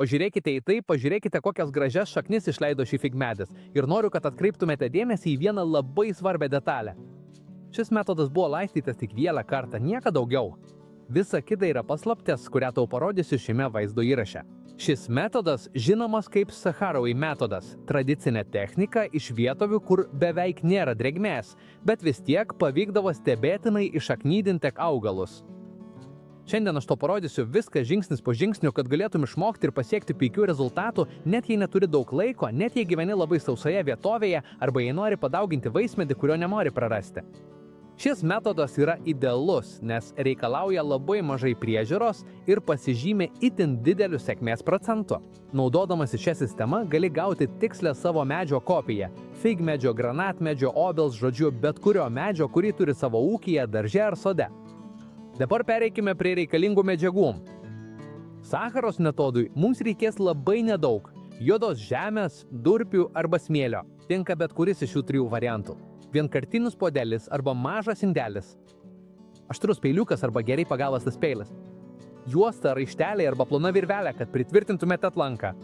O žiūrėkite į tai, pažiūrėkite, kokias gražias šaknis išleido šį figmedis. Ir noriu, kad atkreiptumėte dėmesį į vieną labai svarbią detalę. Šis metodas buvo laistytas tik vieną kartą, nieko daugiau. Visa kita yra paslaptis, kurią tau parodysiu šiame vaizdo įraše. Šis metodas žinomas kaip Saharovi metodas, tradicinė technika iš vietovių, kur beveik nėra drėgmės, bet vis tiek pavykdavo stebėtinai išaknydinti augalus. Šiandien aš to parodysiu viską žingsnis po žingsnio, kad galėtum išmokti ir pasiekti puikių rezultatų, net jei neturi daug laiko, net jei gyveni labai sausoje vietovėje arba jei nori padauginti vaismedį, kurio nenori prarasti. Šis metodas yra idealus, nes reikalauja labai mažai priežiūros ir pasižymi itin dideliu sėkmės procentu. Naudodamasi šią sistemą gali gauti tikslę savo medžio kopiją – figmedžio, granatmedžio, obels, žodžiu, bet kurio medžio, kurį turi savo ūkyje, darže ar sode. Dabar pereikime prie reikalingų medžiagų. Sacharos metodui mums reikės labai nedaug – juodos žemės, durpių arba smėlio. Tinka bet kuris iš šių trijų variantų. Vienkartinis puodelis arba mažas indelis. Aštrus peiliukas arba gerai pagavastas peilis. Juosta, raištelė arba plona virvelė, kad pritvirtintumėte atlanką.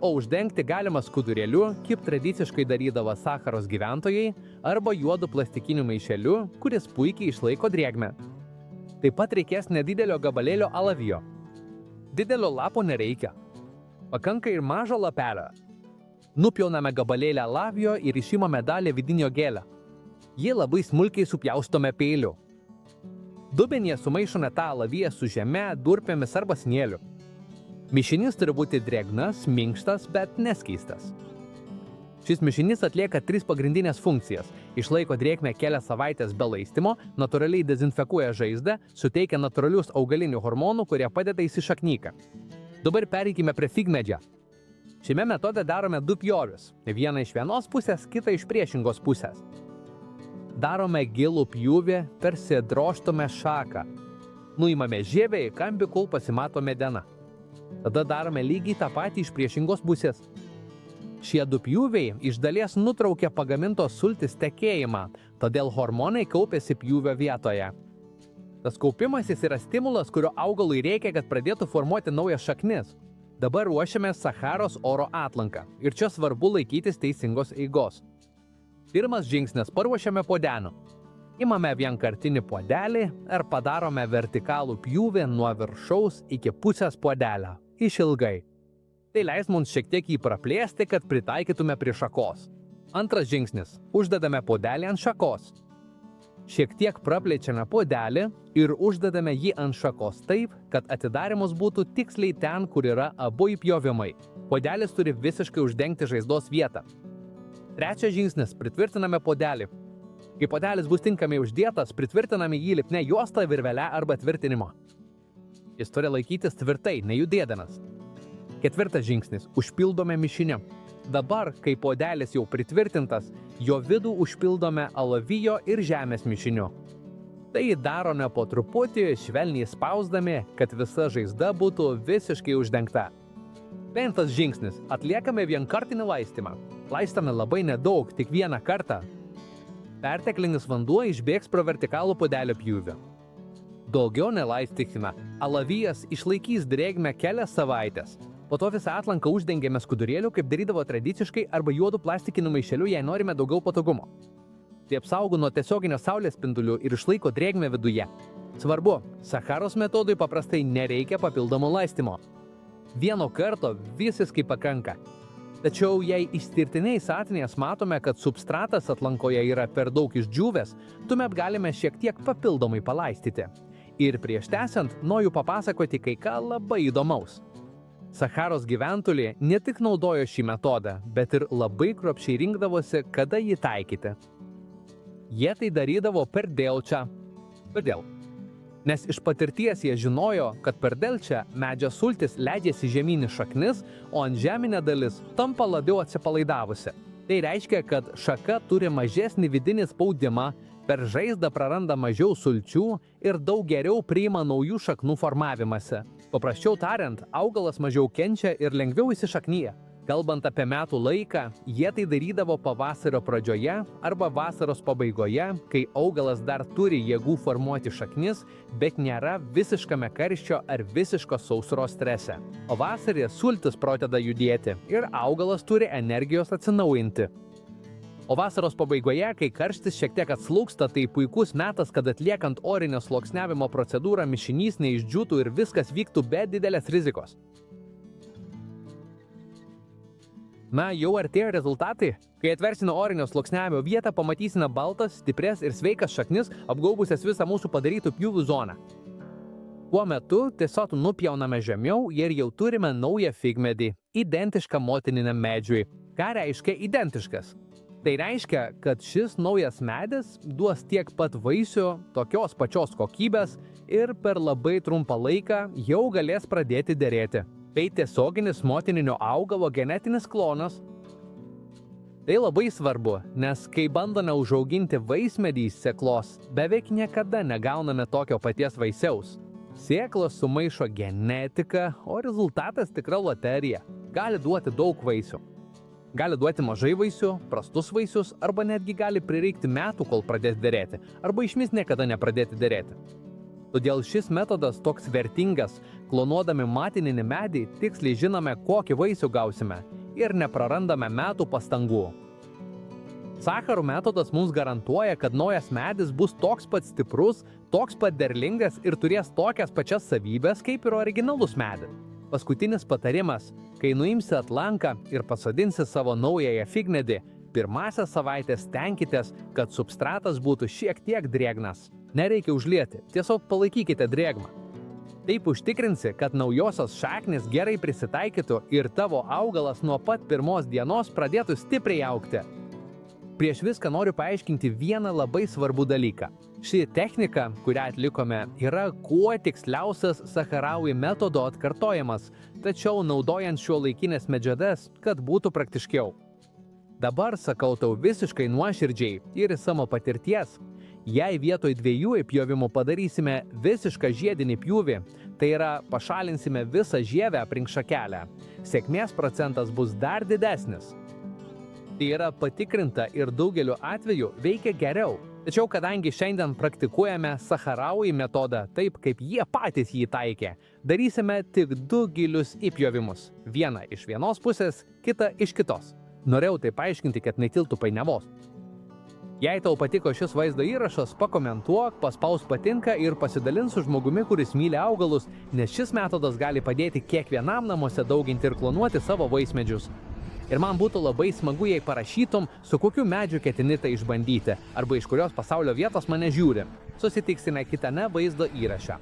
O uždengti galima skudurėliu, kaip tradiciškai darydavo Sacharos gyventojai, arba juodu plastikiniu maišeliu, kuris puikiai išlaiko drėgmę. Taip pat reikės nedidelio gabalėlio alavijo. Didelio lapo nereikia. Pakanka ir mažo lapelio. Nupjauname gabalėlį alavijo ir išimame dalį vidinio gėlio. Jį labai smulkiai supjaustome peiliu. Dubenyje sumaišome tą alaviją su žeme, durpėmis arba smėliu. Mišinys turi būti drėgnas, minkštas, bet neskeistas. Šis mišinys atlieka 3 pagrindinės funkcijas. Išlaiko drėgmę kelias savaitės be laistymo, natūraliai dezinfekuoja žaizdą, suteikia natūralius augalinių hormonų, kurie padeda įsišaknyką. Dabar pereikime prie figmedžio. Šiame metode darome 2 pjovius. Vieną iš vienos pusės, kitą iš priešingos pusės. Darome gilų pjūvį, tarsi drožtume šaką. Nuimame žievę į kampį, kol pasimato medena. Tada darome lygiai tą patį iš priešingos pusės. Šie 2 pjūviai iš dalies nutraukia pagamintos sultis tekėjimą, todėl hormonai kaupiasi pjūvio vietoje. Tas kaupimasis yra stimulas, kurio augalui reikia, kad pradėtų formuoti naujas šaknis. Dabar ruošiame Saharos oro atlanką ir čia svarbu laikytis teisingos eigos. Pirmas žingsnis – paruošiame puodenį. Imame vienkartinį puodelį ir padarome vertikalų pjūvį nuo viršaus iki pusės puodelio, išilgai. Tai leis mums šiek tiek jį praplėsti, kad pritaikytume prie šakos. Antras žingsnis – uždedame puodelį ant šakos. Šiek tiek praplečiame puodelį ir uždedame jį ant šakos taip, kad atidarimas būtų tiksliai ten, kur yra abu įpjovimai. Puodelis turi visiškai uždengti žaizdos vietą. Trečias žingsnis – pritvirtiname puodelį. Kai puodelis bus tinkamai uždėtas, pritvirtiname jį lipnia juosta, virvele arba tvirtinimo. Jis turi laikytis tvirtai, nejudėdamas. Ketvirtas žingsnis – užpildome mišiniu. Dabar, kai puodelis jau pritvirtintas, jo vidų užpildome alavijo ir žemės mišiniu. Tai darome po truputį, švelniai spausdami, kad visa žaizda būtų visiškai uždengta. Penktas žingsnis – atliekame vienkartinį laistymą. Laistome labai nedaug, tik vieną kartą. Perteklinis vanduo išbėgs pro vertikalų puodelio pjūvį. Daugiau nelaistykime. Alavijas išlaikys drėgmę kelias savaitės. Po to visą atlanką uždengiame skudurėliu, kaip darydavo tradiciškai, arba juodu plastikiniu maišeliu, jei norime daugiau patogumo. Tai apsaugo nuo tiesioginio saulės spindulių ir išlaiko drėgmę viduje. Svarbu, Saharos metodui paprastai nereikia papildomo laistymo. Vieno karto visiškai pakanka. Tačiau jei išskirtiniais atvejais matome, kad substratas atlankoje yra per daug išdžiūvęs, tuomet galime šiek tiek papildomai palaistyti. Ir prieš tęsiant, noriu papasakoti kai ką labai įdomaus. Saharos gyventojai ne tik naudojo šį metodą, bet ir labai kruopščiai rinkdavosi, kada jį taikyti. Jie tai darydavo per delčią. Kodėl? Nes iš patirties jie žinojo, kad per delčią medžio sultis leidžiasi žemyn į šaknis, o ant žeminė dalis tampa labiau atsipalaidavusi. Tai reiškia, kad šaka turi mažesnį vidinį spaudimą, per žaizdą praranda mažiau sulčių ir daug geriau priima naujų šaknų formavimąsi. Paprasčiau tariant, augalas mažiau kenčia ir lengviau įsišaknyja. Kalbant apie metų laiką, jie tai darydavo pavasario pradžioje arba vasaros pabaigoje, kai augalas dar turi jėgų formuoti šaknis, bet nėra visiškame karščio ar visiškos sausros strese. O vasarį sultis pradeda judėti ir augalas turi energijos atsinaujinti. O vasaros pabaigoje, kai karštis šiek tiek atslūgsta, tai puikus metas, kad atliekant orinio sluoksniavimo procedūrą mišinys neišdžiūtų ir viskas vyktų be didelės rizikos. Na, jau artėja rezultatai. Kai atversime orinio sluoksniavimo vietą, pamatysime baltas, stiprias ir sveikas šaknis, apgaubusias visą mūsų padarytų pjūvių zoną. Tuo metu tiesiog nupjauname žemiau ir jau turime naują figmedį, identišką motininiam medžiui. Ką reiškia identiškas? Tai reiškia, kad šis naujas medis duos tiek pat vaisių, tokios pačios kokybės ir per labai trumpą laiką jau galės pradėti derėti. Tai tiesioginis motininio augalo genetinis klonas. Tai labai svarbu, nes kai bandome užauginti vaismedį iš sėklos, beveik niekada negauname tokio paties vaisiaus. Sėklos sumaišo genetiką, o rezultatas tikra loterija. Gali duoti daug vaisių. Gali duoti mažai vaisių, prastus vaisius, arba netgi gali prireikti metų, kol pradės derėti, arba išvis niekada nepradėti derėti. Todėl šis metodas toks vertingas, klonuodami matininį medį, tiksliai žinome, kokį vaisių gausime ir neprarandame metų pastangų. Sacharų metodas mums garantuoja, kad naujas medis bus toks pat stiprus, toks pat derlingas ir turės tokias pačias savybės kaip ir originalus medis. Paskutinis patarimas, kai nuimsi atlanką ir pasodinsi savo naująją figmedį, pirmąsias savaitės stenkitės, kad substratas būtų šiek tiek drėgnas. Nereikia užlieti, tiesiog palaikykite drėgmą. Taip užtikrinsi, kad naujosios šaknys gerai prisitaikytų ir tavo augalas nuo pat pirmos dienos pradėtų stipriai augti. Prieš viską noriu paaiškinti vieną labai svarbų dalyką. Ši technika, kurią atlikome, yra kuo tiksliausias Sacharaui metodo atkartojimas, tačiau naudojant šiuolaikinės medžiagas, kad būtų praktiškiau. Dabar sakau tau visiškai nuoširdžiai ir iš savo patirties, jei vietoj 2 įpjovimų padarysime visišką žiedinį pjūvį, tai yra pašalinsime visą žievę aplink šakelę, sėkmės procentas bus dar didesnis. Tai yra patikrinta ir daugeliu atveju veikia geriau. Tačiau kadangi šiandien praktikuojame Sacharaui metodą taip, kaip jie patys jį taikė, darysime tik 2 gilius įpjovimus. Vieną iš vienos pusės, kitą iš kitos. Norėjau tai paaiškinti, kad netiltų painiavos. Jei tau patiko šis vaizdo įrašas, pakomentuok, paspausk patinka ir pasidalink su žmogumi, kuris myli augalus, nes šis metodas gali padėti kiekvienam namuose dauginti ir klonuoti savo vaismedžius. Ir man būtų labai smagu, jei parašytum, su kokiu medžiu ketini tai išbandyti, arba iš kurios pasaulio vietos mane žiūri. Susitiksime kitame vaizdo įraše.